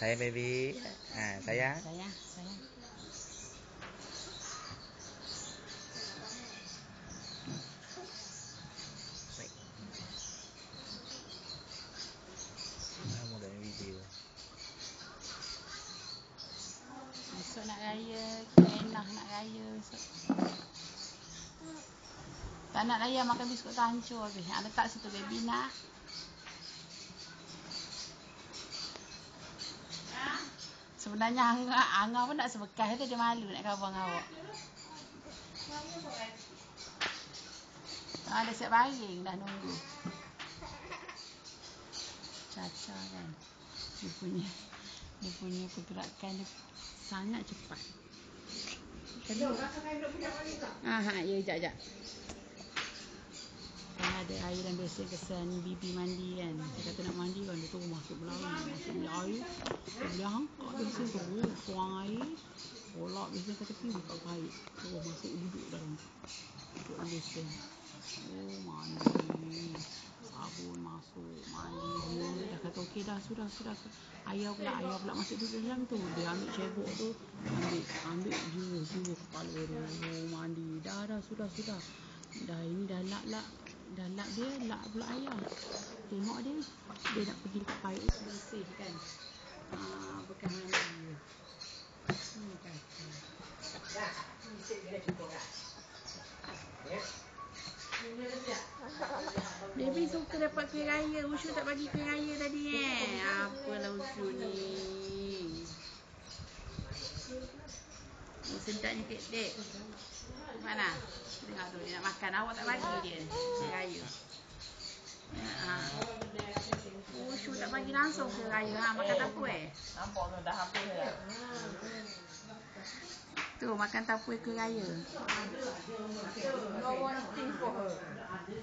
Saya baby. Saya. Modal video. Besok nak raya, Kenah nak raya besok. Tak nak raya makan biskut tu hancur habis. Letak situ baby nak. Sebenarnya Angah pun nak sebekas tu, dia malu nak khabar dengan awak. Dah siap baring dah nunggu. Caca kan. Dia punya pergerakan dia sangat cepat. Ya, jap. Kan ada air dan besin kesan bibi mandi kan. Dia kata nak mandi kan, dia tu masuk belakang, masuk bilik air. Dia boleh angkat besin tu, tuang air, tolak besin ke tepi, buka paip. Terus masuk duduk dalam besin. Mandi. Sabun masuk, mandi. Dia dah kata okey dah, sudah. Ayah pula masuk duduk dalam tu. Dia ambil cebok tu, ambil jiwa kepala dia. Mandi. Dah, sudah. Dah ini dah lap dia, lap pula ayah. Tengok dia nak pergi dekat paip tu bersih kan. Bekas mandi. Baby suka dapat kuih raya. Ushu tak bagi kuih raya tadi Apalah Ushu ni. Sedapnya dek. Mana? Tengok tu dia nak makan. Awak tak bagi dia kuih raya. Ushu tak bagi langsung kuih raya. Makan tapue. Nampak tu dah habis dah. Tu makan tapue kuih raya. No one thing for her.